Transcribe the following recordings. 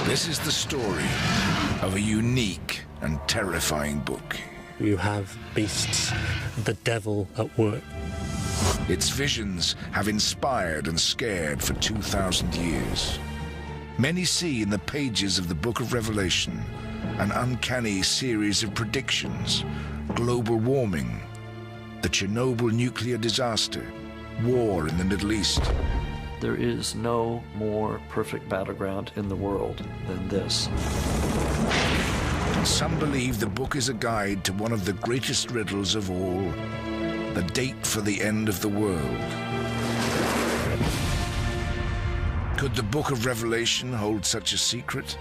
This is the story of a unique and terrifying book. You have beasts, the devil at work. Its visions have inspired and scared for 2,000 years. Many see in the pages of the Book of Revelation an uncanny series of predictions: global warming, the Chernobyl nuclear disaster, war in the Middle East. There is no more perfect battleground in the world than this. And some believe the book is a guide to one of the greatest riddles of all, the date for the end of the world. Could the Book of Revelation hold such a secret?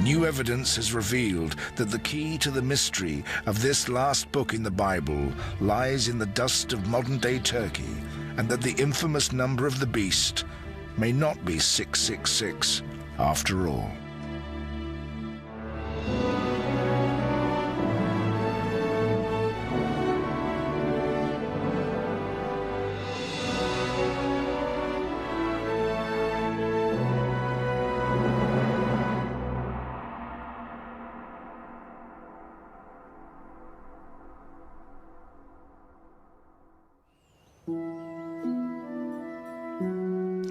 New evidence has revealed that the key to the mystery of this last book in the Bible lies in the dust of modern-day Turkey, and that the infamous number of the beast may not be 666 after all.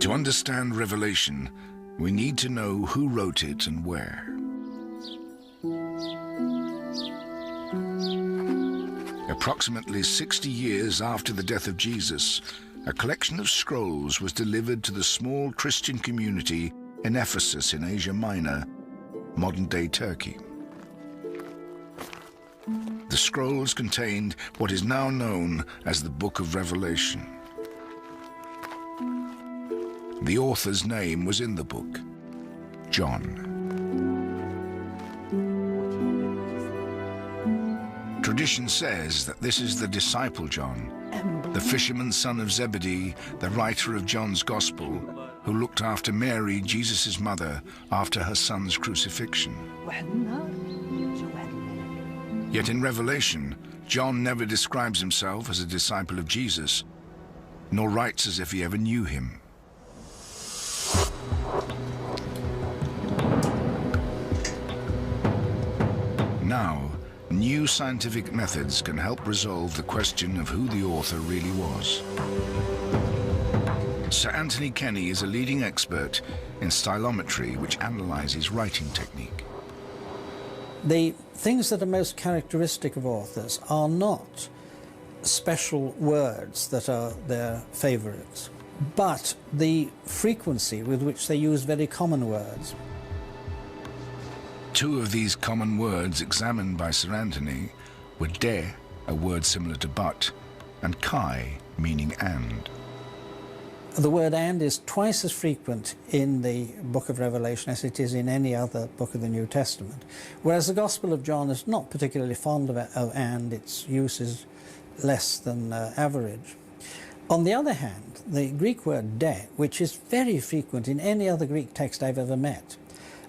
To understand Revelation, we need to know who wrote it and where. Approximately 60 years after the death of Jesus, a collection of scrolls was delivered to the small Christian community in Ephesus in Asia Minor, modern-day Turkey. The scrolls contained what is now known as the Book of Revelation. The author's name was in the book, John. Tradition says that this is the disciple John, the fisherman's son of Zebedee, the writer of John's Gospel, who looked after Mary, Jesus' mother, after her son's crucifixion. Yet in Revelation, John never describes himself as a disciple of Jesus, nor writes as if he ever knew him. Now, new scientific methods can help resolve the question of who the author really was. Sir Anthony Kenny is a leading expert in stylometry, which analyzes writing technique. The things that are most characteristic of authors are not special words that are their favorites, but the frequency with which they use very common words. Two of these common words examined by Sir Anthony were de, a word similar to but, and kai, meaning and. The word and is twice as frequent in the Book of Revelation as it is in any other book of the New Testament, whereas the Gospel of John is not particularly fond of and, its use is less than average. On the other hand, the Greek word de, which is very frequent in any other Greek text I've ever met,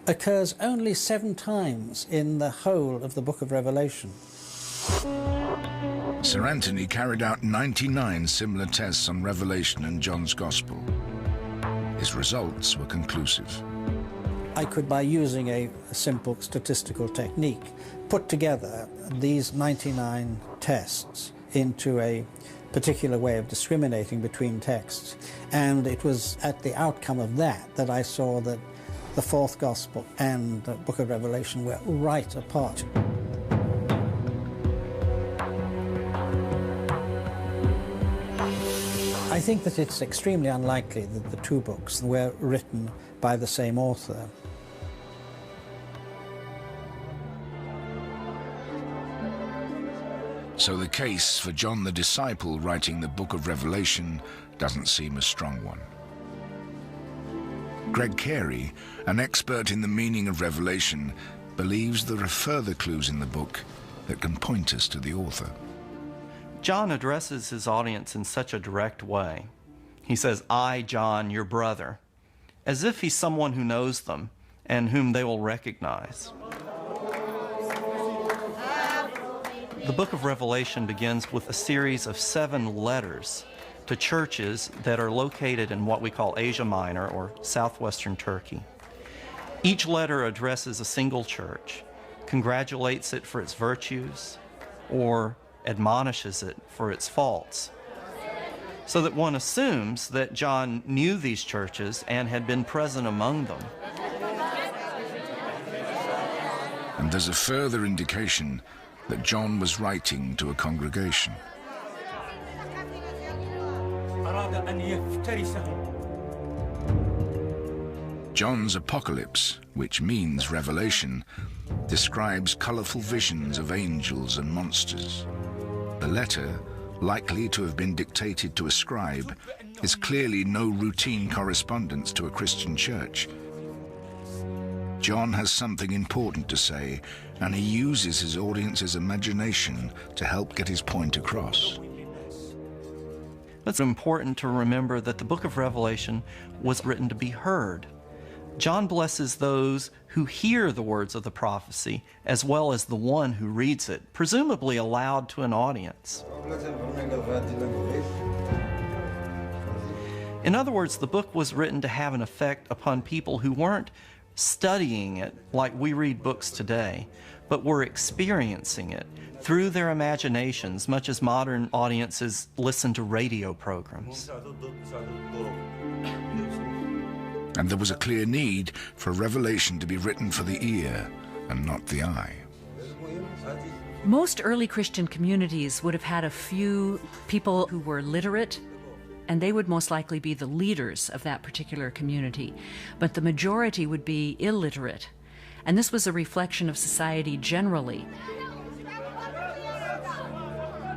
occurs only 7 times in the whole of the Book of Revelation. Sir Anthony carried out 99 similar tests on Revelation and John's Gospel. His results were conclusive. I could, by using a simple statistical technique, put together these 99 tests into a particular way of discriminating between texts, and it was at the outcome of that that I saw that the fourth Gospel and the Book of Revelation were right apart. I think that it's extremely unlikely that the two books were written by the same author. So the case for John the disciple writing the Book of Revelation doesn't seem a strong one. Greg Carey, an expert in the meaning of Revelation, believes there are further clues in the book that can point us to the author. John addresses his audience in such a direct way. He says, "I, John, your brother," as if he's someone who knows them and whom they will recognize. The book of Revelation begins with a series of 7 letters to churches that are located in what we call Asia Minor, or southwestern Turkey. Each letter addresses a single church, congratulates it for its virtues, or admonishes it for its faults, so that one assumes that John knew these churches and had been present among them. And there's a further indication that John was writing to a congregation. John's Apocalypse, which means Revelation, describes colorful visions of angels and monsters. The letter, likely to have been dictated to a scribe, is clearly no routine correspondence to a Christian church. John has something important to say, and he uses his audience's imagination to help get his point across. It's important to remember that the book of Revelation was written to be heard. John blesses those who hear the words of the prophecy, as well as the one who reads it, presumably aloud to an audience. In other words, the book was written to have an effect upon people who weren't studying it like we read books today, but were experiencing it through their imaginations, much as modern audiences listen to radio programs. And there was a clear need for Revelation to be written for the ear and not the eye. Most early Christian communities would have had a few people who were literate, and they would most likely be the leaders of that particular community. But the majority would be illiterate, and this was a reflection of society generally.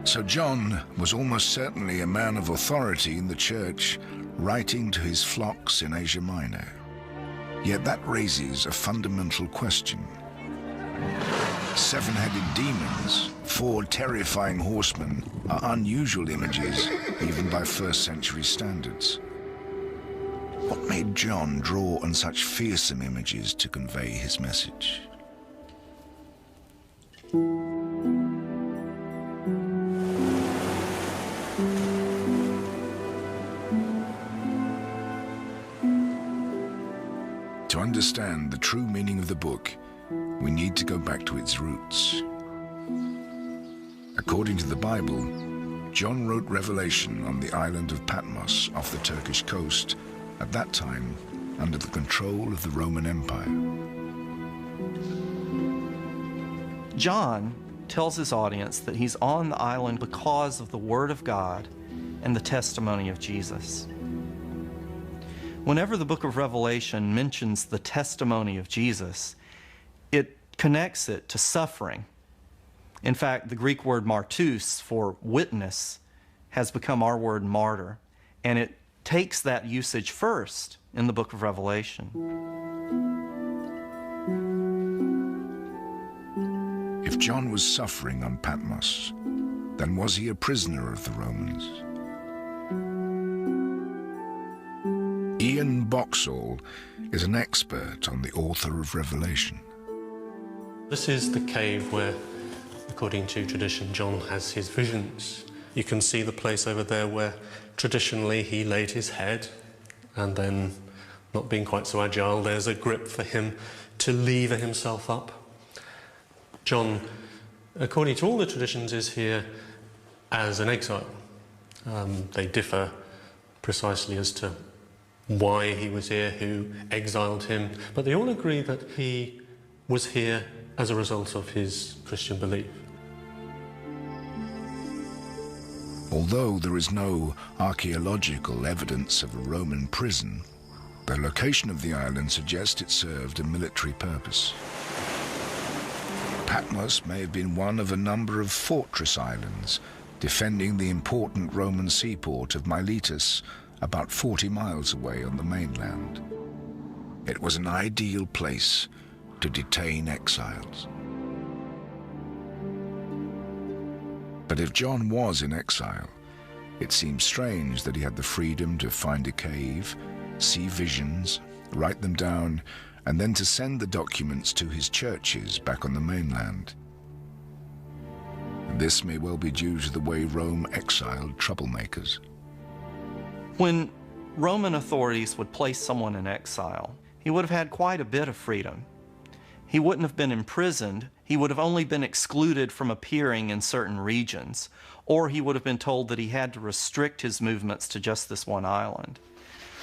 So John was almost certainly a man of authority in the church, writing to his flocks in Asia Minor. Yet that raises a fundamental question. 7-headed demons, 4 terrifying horsemen are unusual images even by first-century standards. What made John draw on such fearsome images to convey his message? To understand the true meaning of the book, we need to go back to its roots. According to the Bible, John wrote Revelation on the island of Patmos off the Turkish coast, at that time under the control of the Roman Empire. John tells his audience that he's on the island because of the Word of God and the testimony of Jesus. Whenever the book of Revelation mentions the testimony of Jesus, it connects it to suffering. In fact, the Greek word martus for witness has become our word martyr, and it takes that usage first in the book of Revelation. If John was suffering on Patmos, then was he a prisoner of the Romans? Ian Boxall is an expert on the author of Revelation. This is the cave where, according to tradition, John has his visions. You can see the place over there where traditionally he laid his head, and then, not being quite so agile, there's a grip for him to lever himself up. John, according to all the traditions, is here as an exile. They differ precisely as to why he was here, who exiled him, but they all agree that he was here as a result of his Christian belief. Although there is no archaeological evidence of a Roman prison, the location of the island suggests it served a military purpose. Patmos may have been one of a number of fortress islands defending the important Roman seaport of Miletus, about 40 miles away on the mainland. It was an ideal place to detain exiles. But if John was in exile, it seems strange that he had the freedom to find a cave, see visions, write them down, and then to send the documents to his churches back on the mainland. This may well be due to the way Rome exiled troublemakers. When Roman authorities would place someone in exile, he would have had quite a bit of freedom. He wouldn't have been imprisoned. He would have only been excluded from appearing in certain regions, or he would have been told that he had to restrict his movements to just this one island.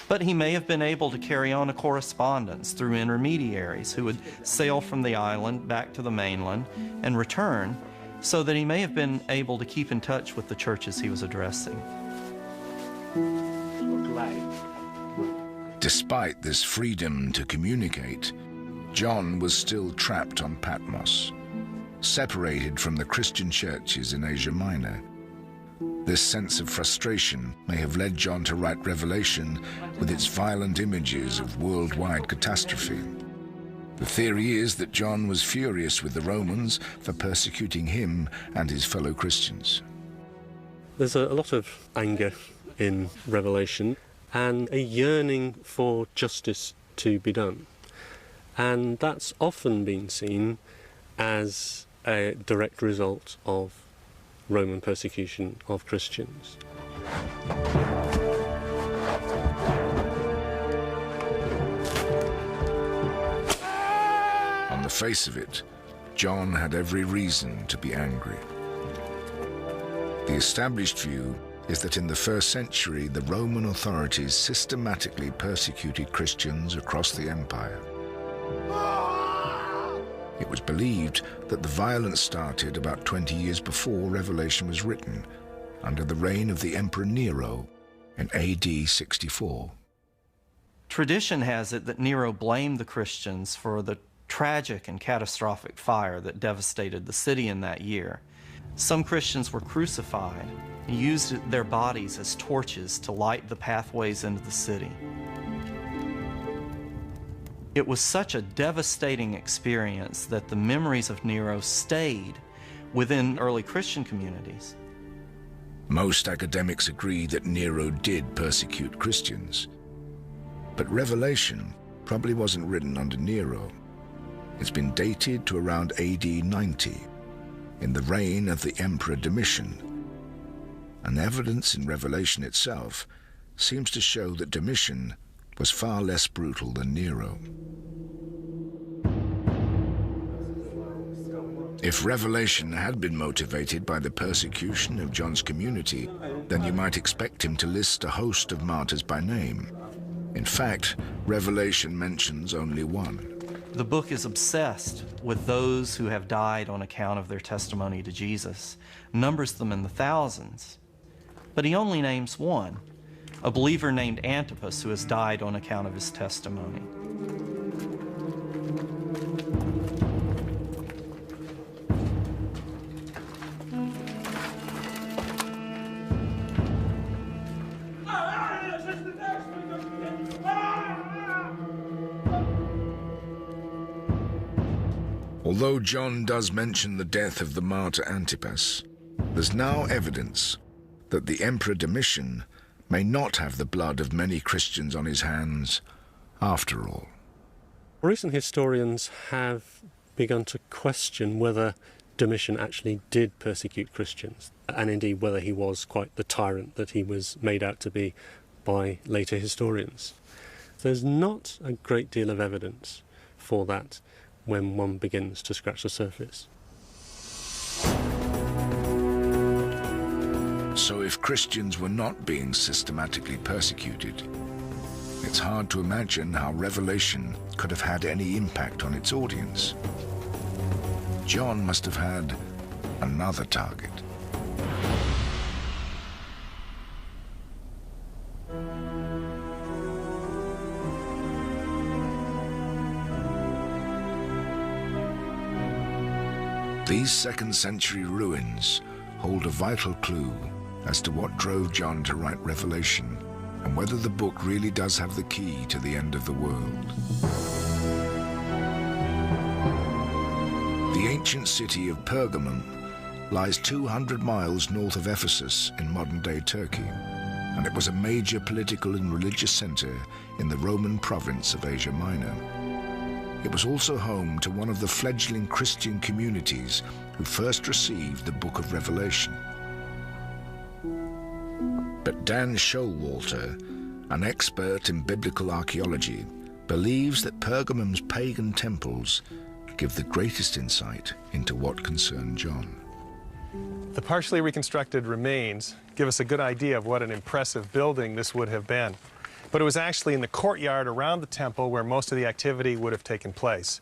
But he may have been able to carry on a correspondence through intermediaries who would sail from the island back to the mainland and return, so that he may have been able to keep in touch with the churches he was addressing. Despite this freedom to communicate, John was still trapped on Patmos, separated from the Christian churches in Asia Minor. This sense of frustration may have led John to write Revelation with its violent images of worldwide catastrophe. The theory is that John was furious with the Romans for persecuting him and his fellow Christians. There's a lot of anger in Revelation and a yearning for justice to be done. And that's often been seen as a direct result of Roman persecution of Christians. On the face of it, John had every reason to be angry. The established view is that in the first century, the Roman authorities systematically persecuted Christians across the empire. It was believed that the violence started about 20 years before Revelation was written, under the reign of the Emperor Nero in AD 64. Tradition has it that Nero blamed the Christians for the tragic and catastrophic fire that devastated the city in that year. Some Christians were crucified and used their bodies as torches to light the pathways into the city. It was such a devastating experience that the memories of Nero stayed within early Christian communities. Most academics agree that Nero did persecute Christians. But Revelation probably wasn't written under Nero. It's been dated to around AD 90, in the reign of the Emperor Domitian. And evidence in Revelation itself seems to show that Domitian was far less brutal than Nero. If Revelation had been motivated by the persecution of John's community, then you might expect him to list a host of martyrs by name. In fact, Revelation mentions only one. The book is obsessed with those who have died on account of their testimony to Jesus, numbers them in the thousands. But he only names one, a believer named Antipas who has died on account of his testimony. Although John does mention the death of the martyr Antipas, there's now evidence that the Emperor Domitian may not have the blood of many Christians on his hands after all. Recent historians have begun to question whether Domitian actually did persecute Christians, and indeed whether he was quite the tyrant that he was made out to be by later historians. There's not a great deal of evidence for that when one begins to scratch the surface. So if Christians were not being systematically persecuted, it's hard to imagine how Revelation could have had any impact on its audience. John must have had another target. These second-century ruins hold a vital clue as to what drove John to write Revelation and whether the book really does have the key to the end of the world. The ancient city of Pergamum lies 200 miles north of Ephesus in modern-day Turkey, and it was a major political and religious center in the Roman province of Asia Minor. It was also home to one of the fledgling Christian communities who first received the book of Revelation. But Dan Showalter, an expert in biblical archaeology, believes that Pergamum's pagan temples give the greatest insight into what concerned John. The partially reconstructed remains give us a good idea of what an impressive building this would have been. But it was actually in the courtyard around the temple where most of the activity would have taken place.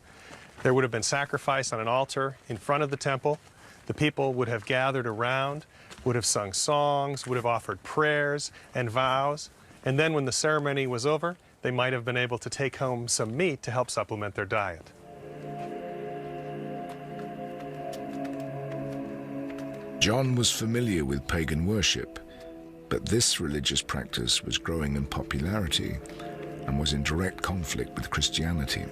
There would have been sacrifice on an altar in front of the temple. The people would have gathered around, would have sung songs, would have offered prayers and vows. And then when the ceremony was over, they might have been able to take home some meat to help supplement their diet. John was familiar with pagan worship, but this religious practice was growing in popularity and was in direct conflict with Christianity.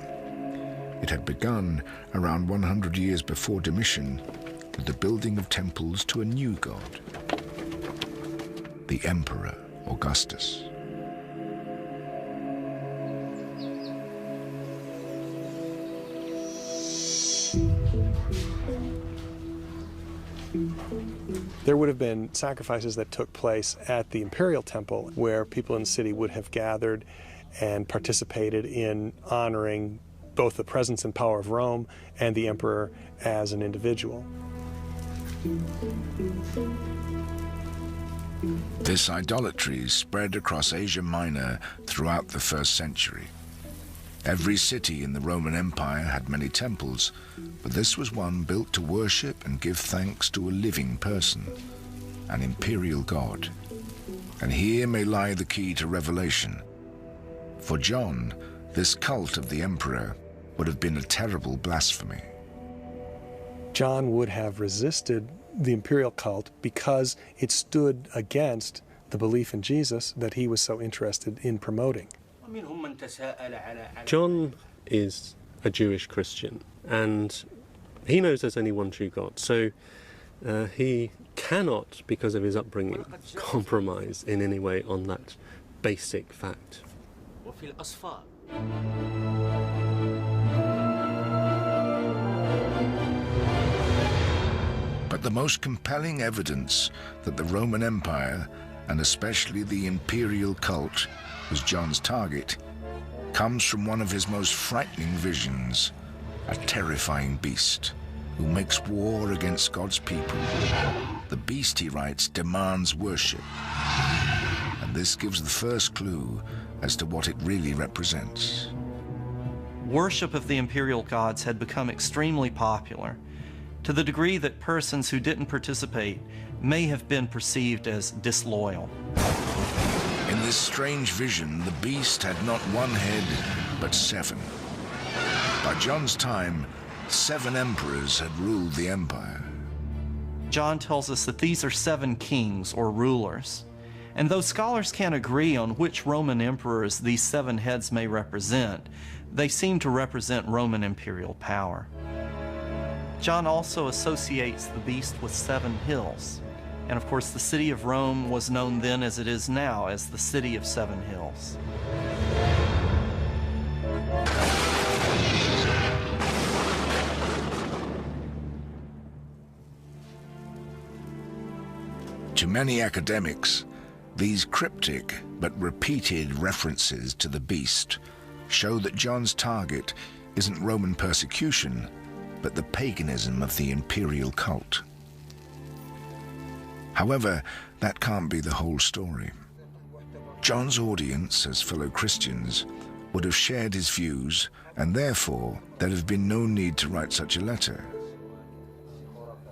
It had begun around 100 years before Domitian with the building of temples to a new god, the Emperor Augustus. There would have been sacrifices that took place at the imperial temple where people in the city would have gathered and participated in honoring both the presence and power of Rome and the emperor as an individual. This idolatry spread across Asia Minor throughout the 1st century. Every city in the Roman Empire had many temples, but this was one built to worship and give thanks to a living person, an imperial god. And here may lie the key to Revelation. For John, this cult of the emperor would have been a terrible blasphemy. John would have resisted the imperial cult because it stood against the belief in Jesus that he was so interested in promoting. John is a Jewish Christian, and he knows there's only one true God. So he cannot, because of his upbringing, compromise in any way on that basic fact. But the most compelling evidence that the Roman Empire, and especially the imperial cult, was John's target, comes from one of his most frightening visions, a terrifying beast who makes war against God's people. The beast, he writes, demands worship. And this gives the first clue as to what it really represents. Worship of the imperial gods had become extremely popular, to the degree that persons who didn't participate may have been perceived as disloyal. In this strange vision, the beast had not one head, but 7. By John's time, 7 emperors had ruled the empire. John tells us that these are 7 kings or rulers. And though scholars can't agree on which Roman emperors these 7 heads may represent, they seem to represent Roman imperial power. John also associates the beast with 7 hills. And of course, the city of Rome was known then as it is now as the city of 7 hills. To many academics, these cryptic but repeated references to the beast show that John's target isn't Roman persecution, but the paganism of the imperial cult. However, that can't be the whole story. John's audience, as fellow Christians, would have shared his views, and therefore there'd have been no need to write such a letter.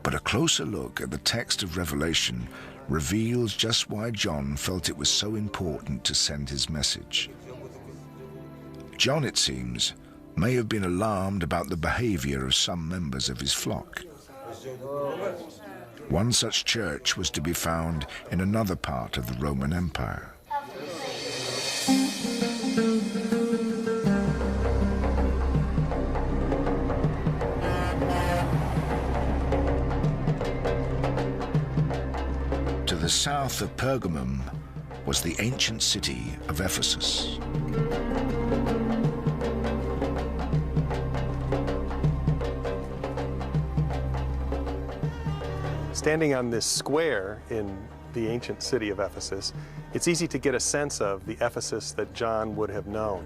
But a closer look at the text of Revelation reveals just why John felt it was so important to send his message. John, it seems, may have been alarmed about the behavior of some members of his flock. One such church was to be found in another part of the Roman Empire. To the south of Pergamum was the ancient city of Ephesus. Standing on this square in the ancient city of Ephesus, it's easy to get a sense of the Ephesus that John would have known.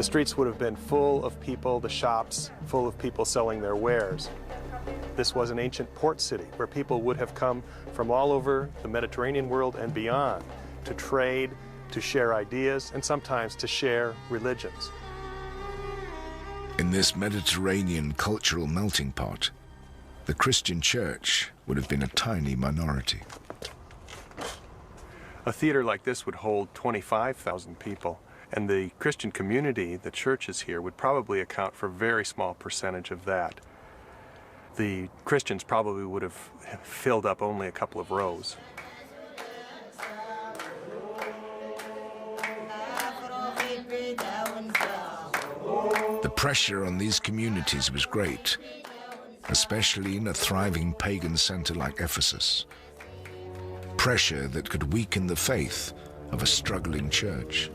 The streets would have been full of people, the shops full of people selling their wares. This was an ancient port city where people would have come from all over the Mediterranean world and beyond to trade, to share ideas, and sometimes to share religions. In this Mediterranean cultural melting pot, the Christian church would have been a tiny minority. A theater like this would hold 25,000 people, and the Christian community, the churches here, would probably account for a very small percentage of that. The Christians probably would have filled up only a couple of rows. The pressure on these communities was great, especially in a thriving pagan center like Ephesus. Pressure that could weaken the faith of a struggling church.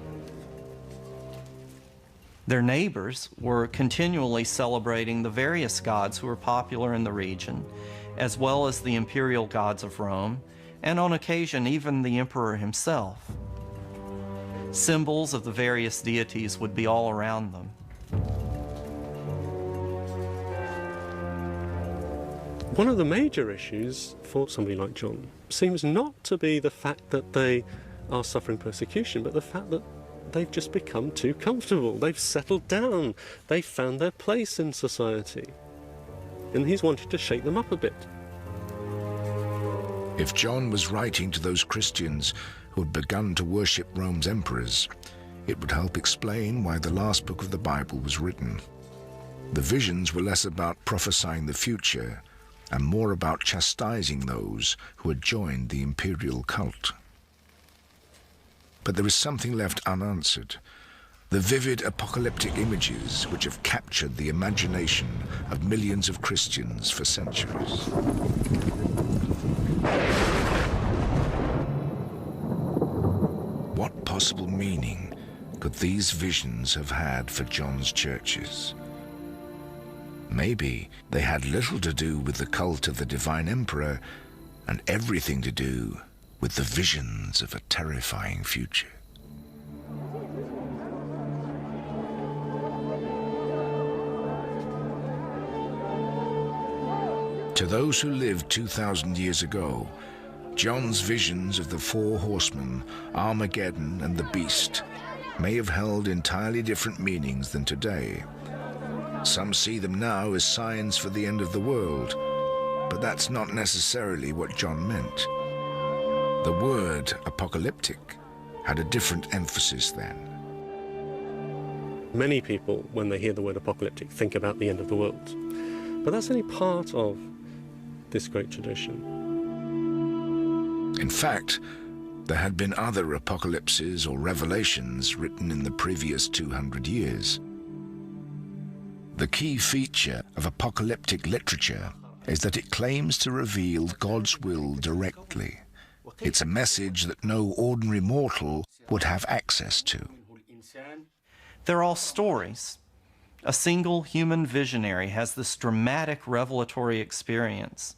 Their neighbors were continually celebrating the various gods who were popular in the region, as well as the imperial gods of Rome, and on occasion even the emperor himself. Symbols of the various deities would be all around them. One of the major issues for somebody like John seems not to be the fact that they are suffering persecution, but the fact that they've just become too comfortable. They've settled down. They've found their place in society. And he's wanted to shake them up a bit. If John was writing to those Christians who had begun to worship Rome's emperors, it would help explain why the last book of the Bible was written. The visions were less about prophesying the future and more about chastising those who had joined the imperial cult. But there is something left unanswered. The vivid apocalyptic images which have captured the imagination of millions of Christians for centuries. What possible meaning could these visions have had for John's churches? Maybe they had little to do with the cult of the divine emperor and everything to do with the visions of a terrifying future. To those who lived 2,000 years ago, John's visions of the four horsemen, Armageddon and the beast may have held entirely different meanings than today. Some see them now as signs for the end of the world, but that's not necessarily what John meant. The word apocalyptic had a different emphasis then. Many people, when they hear the word apocalyptic, think about the end of the world. But that's only part of this great tradition. In fact, there had been other apocalypses or revelations written in the previous 200 years. The key feature of apocalyptic literature is that it claims to reveal God's will directly. It's a message that no ordinary mortal would have access to. They're all stories. A single human visionary has this dramatic revelatory experience,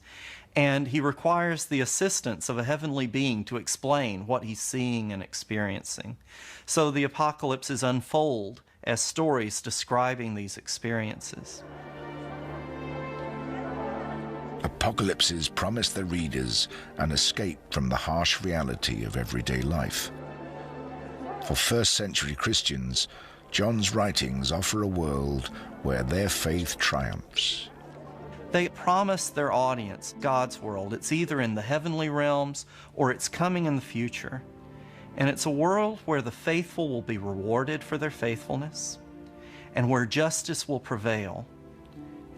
and he requires the assistance of a heavenly being to explain what he's seeing and experiencing. So the apocalypses unfold as stories describing these experiences. Apocalypses promise their readers an escape from the harsh reality of everyday life. For first-century Christians, John's writings offer a world where their faith triumphs. They promise their audience God's world. It's either in the heavenly realms or it's coming in the future. And it's a world where the faithful will be rewarded for their faithfulness, and where justice will prevail,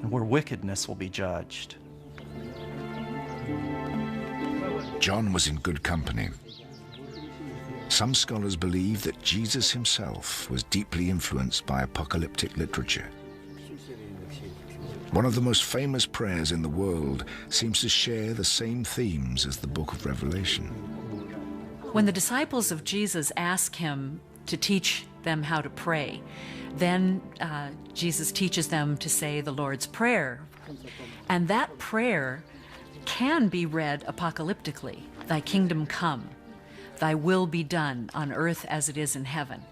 and where wickedness will be judged. John was in good company. Some scholars believe that Jesus himself was deeply influenced by apocalyptic literature. One of the most famous prayers in the world seems to share the same themes as the book of Revelation. When the disciples of Jesus ask him to teach them how to pray, then Jesus teaches them to say the Lord's Prayer. And that prayer can be read apocalyptically. Thy kingdom come, thy will be done on earth as it is in heaven.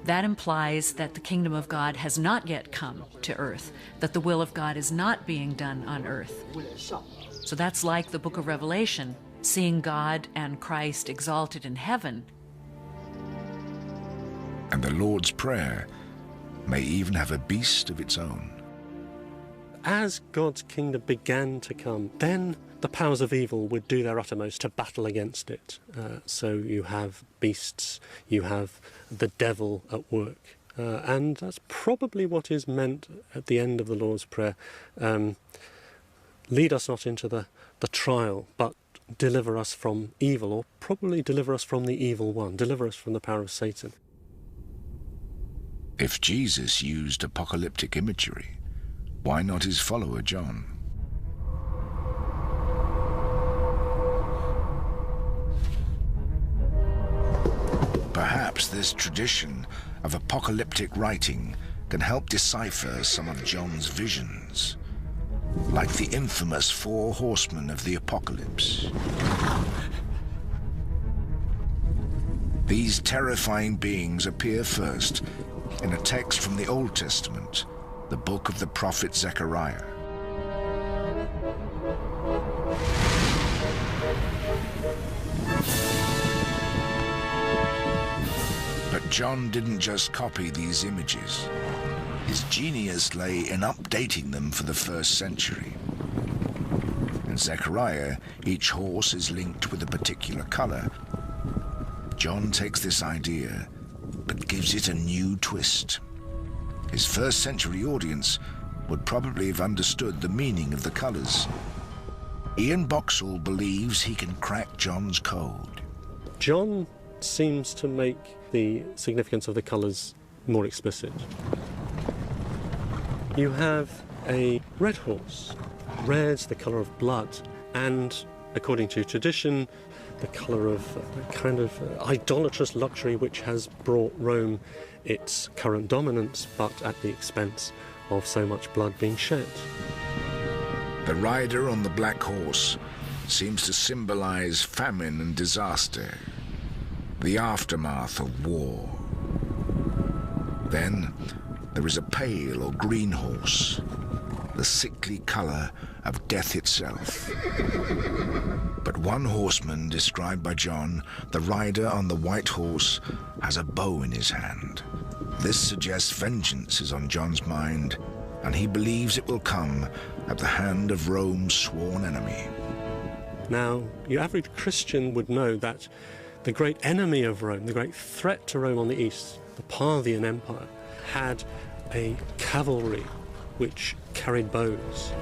that implies that the kingdom of God has not yet come to earth, that the will of God is not being done on earth. So that's like the book of Revelation, seeing God and Christ exalted in heaven. And the Lord's Prayer may even have a beast of its own. As God's kingdom began to come, then the powers of evil would do their uttermost to battle against it. So you have beasts, you have the devil at work. And that's probably what is meant at the end of the Lord's Prayer. Lead us not into the trial, but deliver us from evil, or probably deliver us from the evil one, deliver us from the power of Satan. If Jesus used apocalyptic imagery, why not his follower John? Perhaps this tradition of apocalyptic writing can help decipher some of John's visions, like the infamous 4 horsemen of the apocalypse. These terrifying beings appear first in a text from the Old Testament, the book of the prophet Zechariah. But John didn't just copy these images. His genius lay in updating them for the 1st century. In Zechariah, each horse is linked with a particular color. John takes this idea, but gives it a new twist. His 1st century audience would probably have understood the meaning of the colors. Ian Boxall believes he can crack John's code. John seems to make the significance of the colours more explicit. You have a red horse. Red's the colour of blood, and according to tradition, the colour of a kind of idolatrous luxury which has brought Rome its current dominance, but at the expense of so much blood being shed. The rider on the black horse seems to symbolize famine and disaster, the aftermath of war. Then there is a pale or green horse, the sickly color of death itself. But one horseman described by John, the rider on the white horse, has a bow in his hand. This suggests vengeance is on John's mind, and he believes it will come at the hand of Rome's sworn enemy. Now, your average Christian would know that the great enemy of Rome, the great threat to Rome on the east, the Parthian Empire, had a cavalry which carried bows.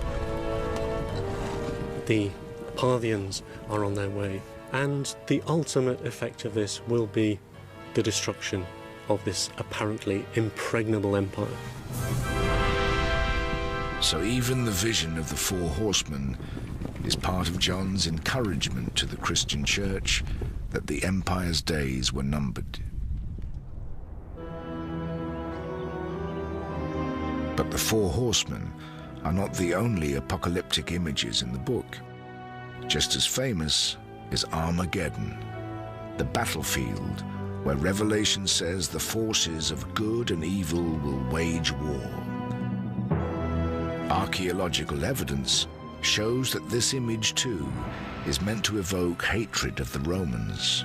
The Parthians are on their way, and the ultimate effect of this will be the destruction of this apparently impregnable empire. So even the vision of the 4 horsemen is part of John's encouragement to the Christian church that the empire's days were numbered. But the 4 horsemen are not the only apocalyptic images in the book. Just as famous is Armageddon, the battlefield where Revelation says the forces of good and evil will wage war. Archaeological evidence shows that this image too is meant to evoke hatred of the Romans.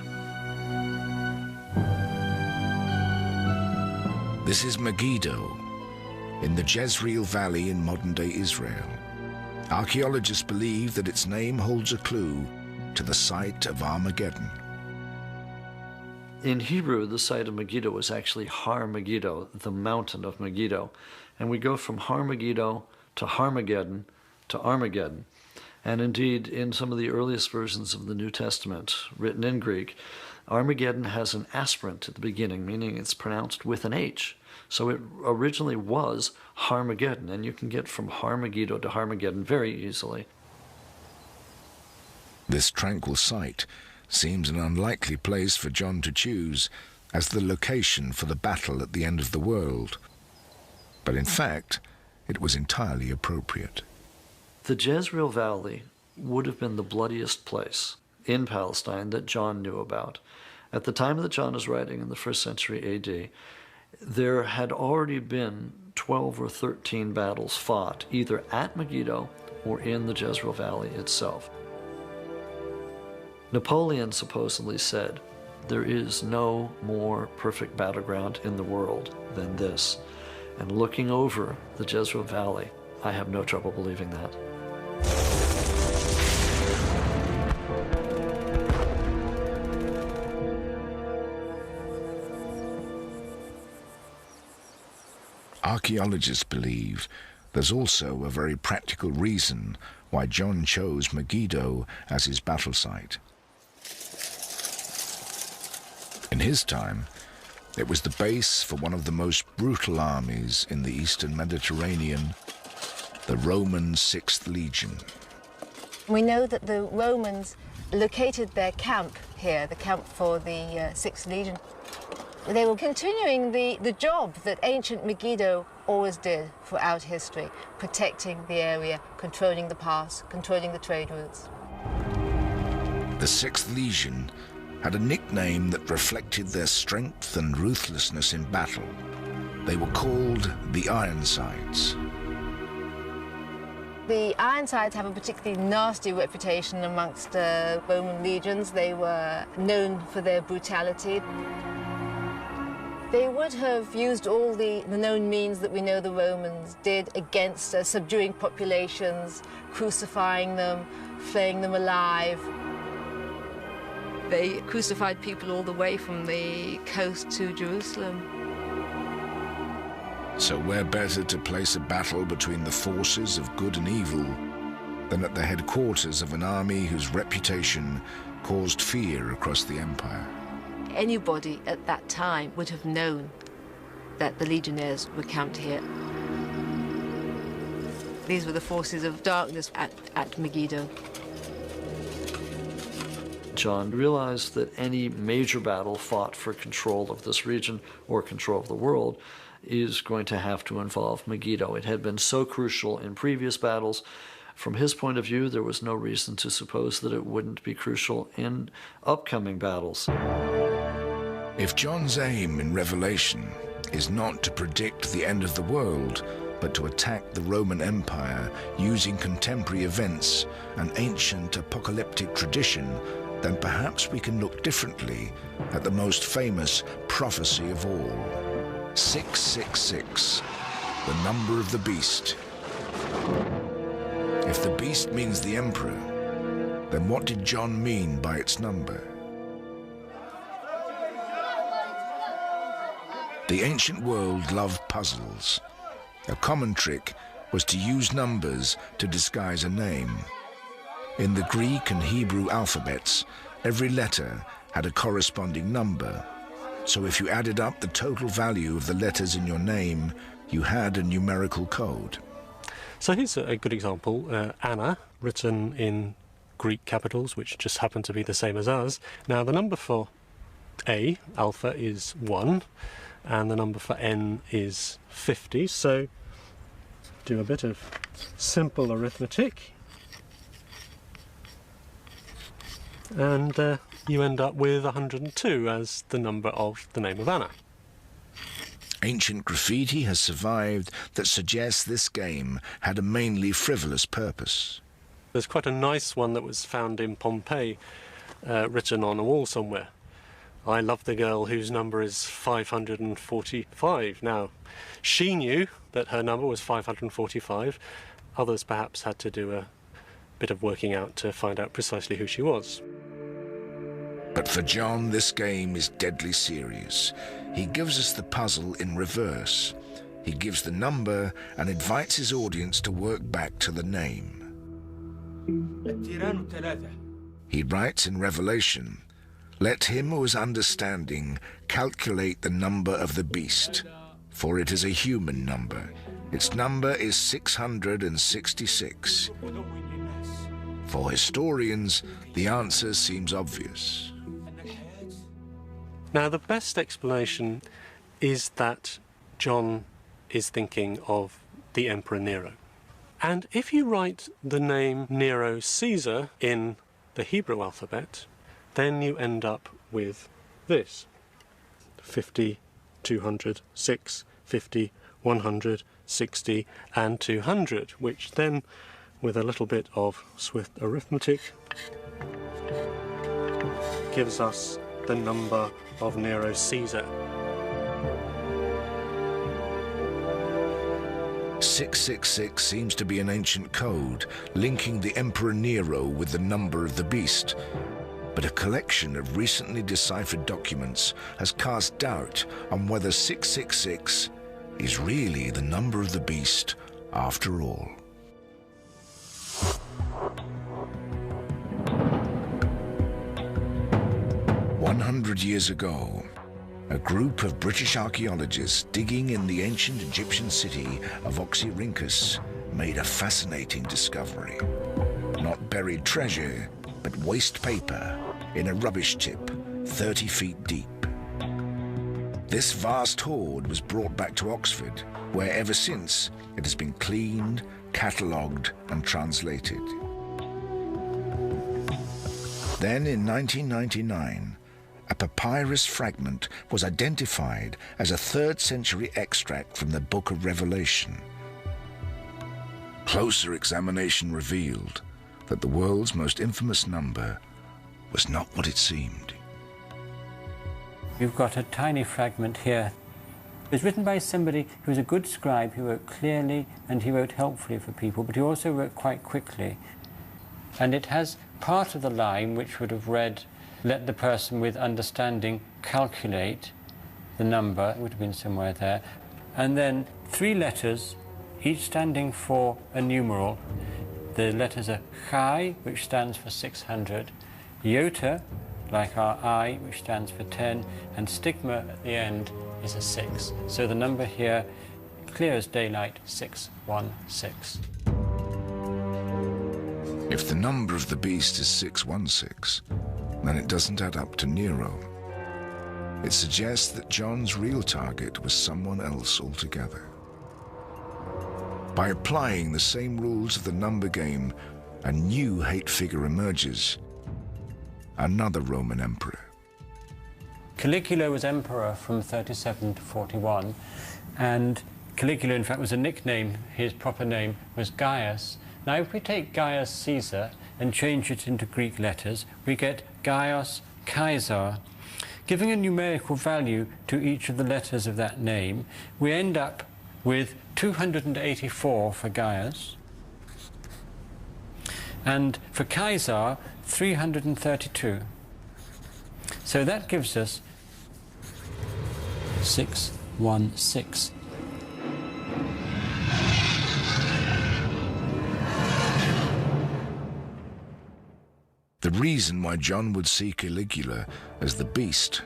This is Megiddo, in the Jezreel Valley in modern-day Israel. Archaeologists believe that its name holds a clue to the site of Armageddon. In Hebrew, the site of Megiddo is actually Har Megiddo, the mountain of Megiddo. And we go from Har Megiddo to Harmageddon to Armageddon. And indeed, in some of the earliest versions of the New Testament, written in Greek, Armageddon has an aspirant at the beginning, meaning it's pronounced with an H. So it originally was Harmageddon, and you can get from Har Megiddo to Harmageddon very easily. This tranquil site seems an unlikely place for John to choose as the location for the battle at the end of the world. But in fact, it was entirely appropriate. The Jezreel Valley would have been the bloodiest place in Palestine that John knew about. At the time that John is writing in the 1st century AD, There had already been 12 or 13 battles fought, either at Megiddo or in the Jezreel Valley itself. Napoleon supposedly said, "There is no more perfect battleground in the world than this." And looking over the Jezreel Valley, I have no trouble believing that. Archaeologists believe there's also a very practical reason why John chose Megiddo as his battle site. In his time, it was the base for one of the most brutal armies in the Eastern Mediterranean, the Roman 6th Legion. We know that the Romans located their camp here, the camp for the 6th Legion. They were continuing the job that ancient Megiddo always did throughout history, protecting the area, controlling the pass, controlling the trade routes. The 6th Legion had a nickname that reflected their strength and ruthlessness in battle. They were called the Ironsides. The Ironsides have a particularly nasty reputation amongst Roman legions. They were known for their brutality. They would have used all the known means that we know the Romans did against subduing populations, crucifying them, flaying them alive. They crucified people all the way from the coast to Jerusalem. So where better to place a battle between the forces of good and evil than at the headquarters of an army whose reputation caused fear across the empire? Anybody at that time would have known that the legionnaires were camped here. These were the forces of darkness at Megiddo. John realized that any major battle fought for control of this region or control of the world is going to have to involve Megiddo. It had been so crucial in previous battles. From his point of view, there was no reason to suppose that it wouldn't be crucial in upcoming battles. If John's aim in Revelation is not to predict the end of the world, but to attack the Roman Empire using contemporary events and ancient apocalyptic tradition, then perhaps we can look differently at the most famous prophecy of all. 666, the number of the beast. If the beast means the emperor, then what did John mean by its number? The ancient world loved puzzles. A common trick was to use numbers to disguise a name. In the Greek and Hebrew alphabets, every letter had a corresponding number. So if you added up the total value of the letters in your name, you had a numerical code. So here's a good example. Anna, written in Greek capitals, which just happen to be the same as ours. Now the number for A, alpha, is 1. And the number for N is 50, so do a bit of simple arithmetic. And you end up with 102 as the number of the name of Anna. Ancient graffiti has survived that suggests this game had a mainly frivolous purpose. There's quite a nice one that was found in Pompeii, written on a wall somewhere. I love the girl whose number is 545. Now, she knew that her number was 545. Others perhaps had to do a bit of working out to find out precisely who she was. But for John, this game is deadly serious. He gives us the puzzle in reverse. He gives the number and invites his audience to work back to the name. He writes in Revelation, "Let him who is understanding calculate the number of the beast, for it is a human number. Its number is 666. For historians, the answer seems obvious. Now, the best explanation is that John is thinking of the Emperor Nero. And if you write the name Nero Caesar in the Hebrew alphabet, then you end up with this, 52. 200, 6, 50, 100, 60 and 200, which then, with a little bit of swift arithmetic, gives us the number of Nero Caesar. 666 seems to be an ancient code linking the Emperor Nero with the number of the beast. But a collection of recently deciphered documents has cast doubt on whether 666 is really the number of the beast after all. Years ago, a group of British archaeologists digging in the ancient Egyptian city of Oxyrhynchus made a fascinating discovery. Not buried treasure, but waste paper in a rubbish tip 30 feet deep. This vast hoard was brought back to Oxford, where ever since it has been cleaned, catalogued and translated. Then in 1999, a papyrus fragment was identified as a 3rd century extract from the Book of Revelation. Closer examination revealed that the world's most infamous number was not what it seemed. You've got a tiny fragment here. It was written by somebody who was a good scribe, who wrote clearly and he wrote helpfully for people, but he also wrote quite quickly. And it has part of the line which would have read, "Let the person with understanding calculate the number," it would have been somewhere there. And then 3 letters, each standing for a numeral. The letters are Chi, which stands for 600, Iota, like our I, which stands for 10, and stigma at the end is a 6. So the number here, clear as daylight, 616. If the number of the beast is 616, then it doesn't add up to Nero. It suggests that John's real target was someone else altogether. By applying the same rules of the number game, a new hate figure emerges, another Roman emperor. Caligula was emperor from 37 to 41, and Caligula, in fact, was a nickname. His proper name was Gaius. Now, if we take Gaius Caesar and change it into Greek letters, we get Gaius Caesar. Giving a numerical value to each of the letters of that name, we end up with 284 for Gaius, and for Caesar, 332. So that gives us 616. The reason why John would see Caligula as the beast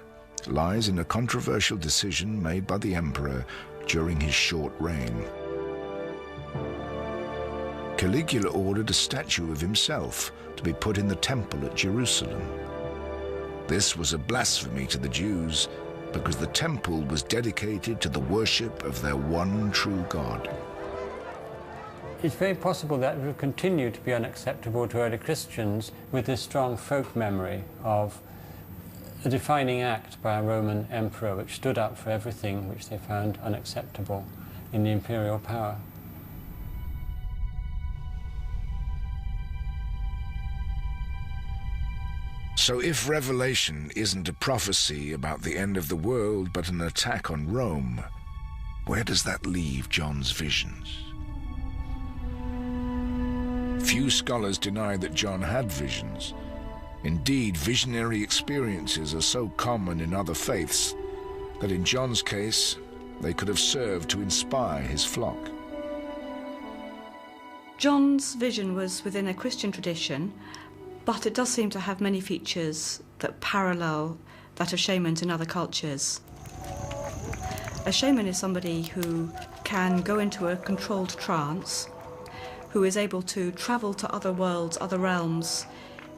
lies in a controversial decision made by the emperor during his short reign. Caligula ordered a statue of himself to be put in the temple at Jerusalem. This was a blasphemy to the Jews because the temple was dedicated to the worship of their one true God. It's very possible that it will continue to be unacceptable to early Christians with this strong folk memory of a defining act by a Roman emperor which stood up for everything which they found unacceptable in the imperial power. So if Revelation isn't a prophecy about the end of the world but an attack on Rome, where does that leave John's visions? Few scholars deny that John had visions. Indeed, visionary experiences are so common in other faiths that in John's case, they could have served to inspire his flock. John's vision was within a Christian tradition, but it does seem to have many features that parallel that of shamans in other cultures. A shaman is somebody who can go into a controlled trance, who is able to travel to other worlds, other realms,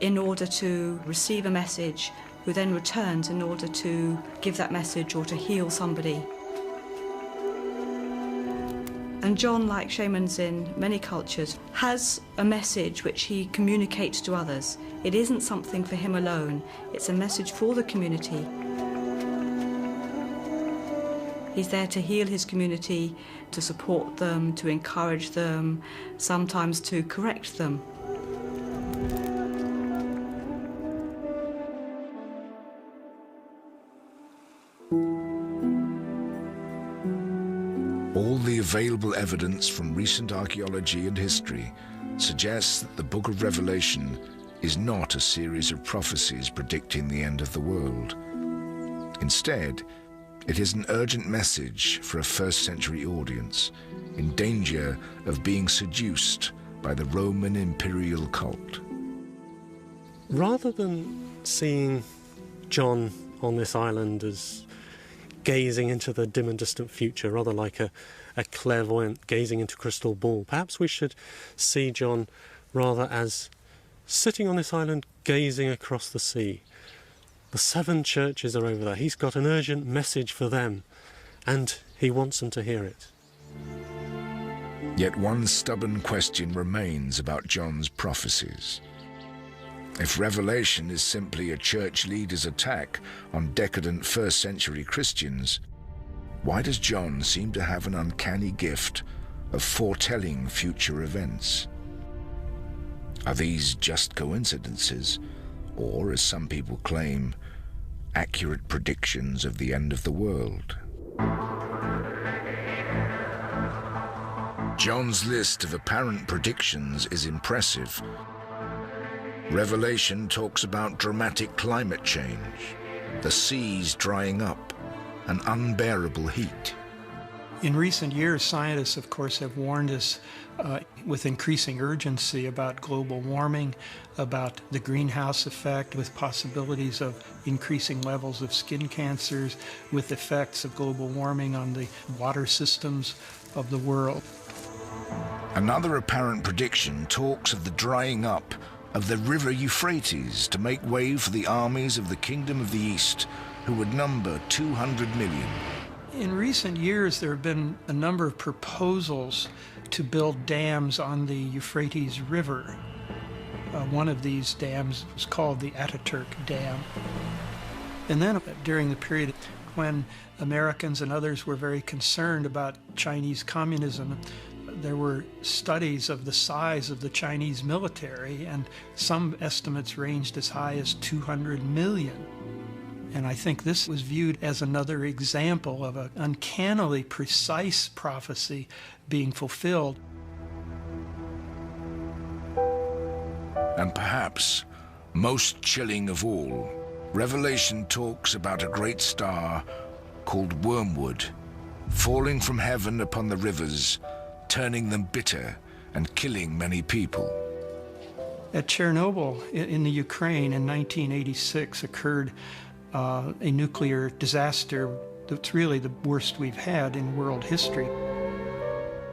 in order to receive a message, who then returns in order to give that message or to heal somebody. And John, like shamans in many cultures, has a message which he communicates to others. It isn't something for him alone, it's a message for the community. He's there to heal his community, to support them, to encourage them, sometimes to correct them. All the available evidence from recent archaeology and history suggests that the Book of Revelation is not a series of prophecies predicting the end of the world. Instead, it is an urgent message for a first-century audience in danger of being seduced by the Roman imperial cult. Rather than seeing John on this island as gazing into the dim and distant future, rather like a clairvoyant gazing into a crystal ball, perhaps we should see John rather as sitting on this island gazing across the sea. The 7 churches are over there. He's got an urgent message for them, and he wants them to hear it. Yet one stubborn question remains about John's prophecies. If Revelation is simply a church leader's attack on decadent first-century Christians, why does John seem to have an uncanny gift of foretelling future events? Are these just coincidences, or, as some people claim, accurate predictions of the end of the world? John's list of apparent predictions is impressive. Revelation talks about dramatic climate change, the seas drying up, and unbearable heat. In recent years, scientists, of course, have warned us with increasing urgency about global warming, about the greenhouse effect, with possibilities of increasing levels of skin cancers, with effects of global warming on the water systems of the world. Another apparent prediction talks of the drying up of the river Euphrates to make way for the armies of the Kingdom of the East, who would number 200 million. In recent years, there have been a number of proposals to build dams on the Euphrates River. One of these dams was called the Ataturk Dam. And then during the period when Americans and others were very concerned about Chinese communism, there were studies of the size of the Chinese military, and some estimates ranged as high as 200 million. And I think this was viewed as another example of an uncannily precise prophecy being fulfilled. And perhaps most chilling of all, Revelation talks about a great star called Wormwood, falling from heaven upon the rivers, turning them bitter and killing many people. At Chernobyl in the Ukraine in 1986 occurred a nuclear disaster that's really the worst we've had in world history.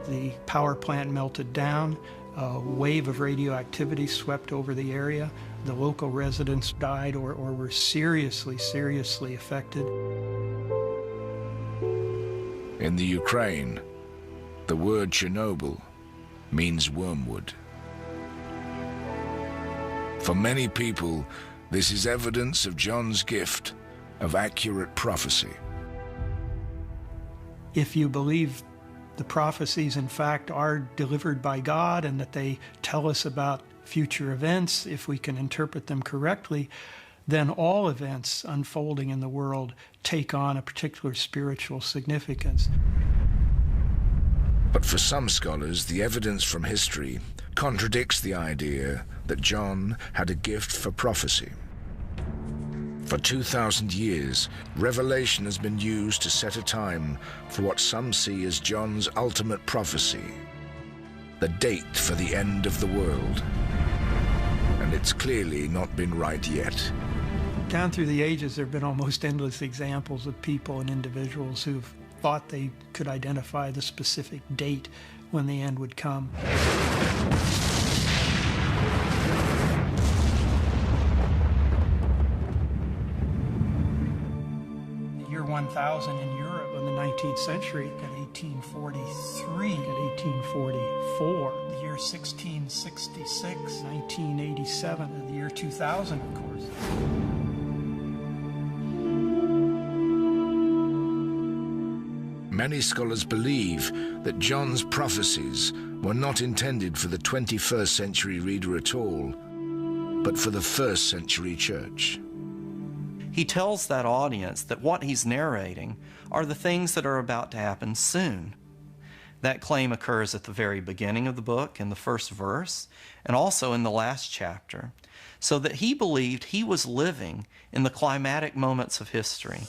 The power plant melted down, a wave of radioactivity swept over the area. The local residents died or were seriously affected. In the Ukraine, the word Chernobyl means wormwood. For many people, this is evidence of John's gift of accurate prophecy. If you believe the prophecies, in fact, are delivered by God and that they tell us about future events, if we can interpret them correctly, then all events unfolding in the world take on a particular spiritual significance. But for some scholars, the evidence from history contradicts the idea that John had a gift for prophecy. For 2,000 years, Revelation has been used to set a time for what some see as John's ultimate prophecy, the date for the end of the world. And it's clearly not been right yet. Down through the ages, there have been almost endless examples of people and individuals who've thought they could identify the specific date when the end would come. The year 1000 in Europe in the 19th century at 1843, at 1844, the year 1666, 1987, the year 2000, of course. Many scholars believe that John's prophecies were not intended for the 21st century reader at all, but for the first century church. He tells that audience that what he's narrating are the things that are about to happen soon. That claim occurs at the very beginning of the book, in the first verse, and also in the last chapter, so that he believed he was living in the climatic moments of history.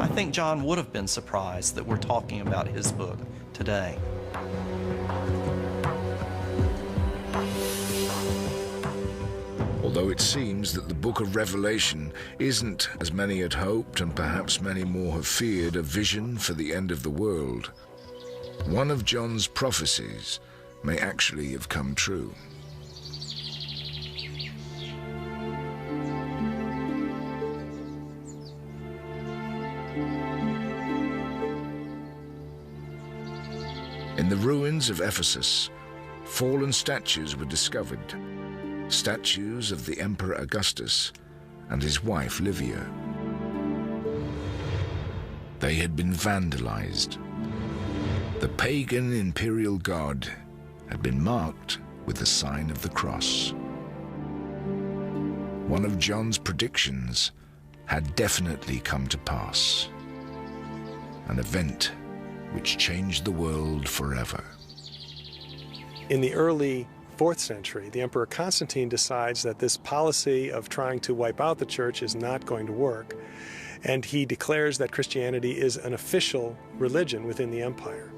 I think John would have been surprised that we're talking about his book today. Although it seems that the book of Revelation isn't, as many had hoped and perhaps many more have feared, a vision for the end of the world, one of John's prophecies may actually have come true. In the ruins of Ephesus, fallen statues were discovered. Statues of the Emperor Augustus and his wife Livia. They had been vandalized. The pagan imperial god had been marked with the sign of the cross. One of John's predictions had definitely come to pass. An event which changed the world forever. In the early 4th century, the Emperor Constantine decides that this policy of trying to wipe out the church is not going to work, and he declares that Christianity is an official religion within the empire.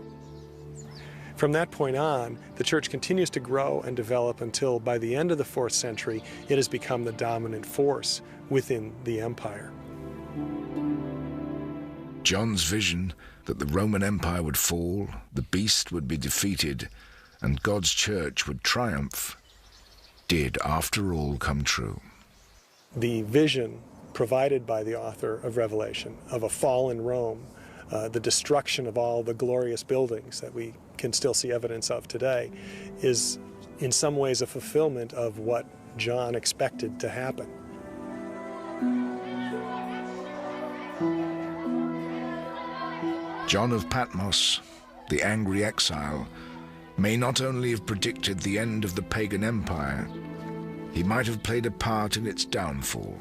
From that point on, the church continues to grow and develop until by the end of the 4th century, it has become the dominant force within the empire. John's vision that the Roman Empire would fall, the beast would be defeated, and God's church would triumph, did after all come true. The vision provided by the author of Revelation of a fallen Rome, the destruction of all the glorious buildings that we can still see evidence of today, is in some ways a fulfillment of what John expected to happen. John of Patmos, the angry exile, may not only have predicted the end of the pagan empire, he might have played a part in its downfall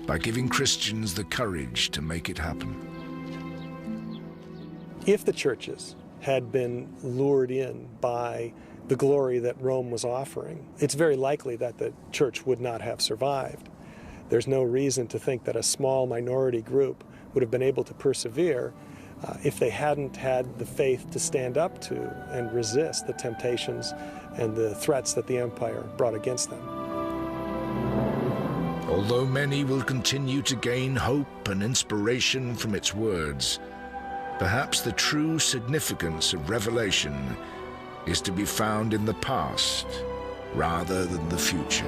by giving Christians the courage to make it happen. If the churches had been lured in by the glory that Rome was offering, it's very likely that the church would not have survived. There's no reason to think that a small minority group would have been able to persevere if they hadn't had the faith to stand up to and resist the temptations and the threats that the empire brought against them. Although many will continue to gain hope and inspiration from its words, perhaps the true significance of Revelation is to be found in the past rather than the future.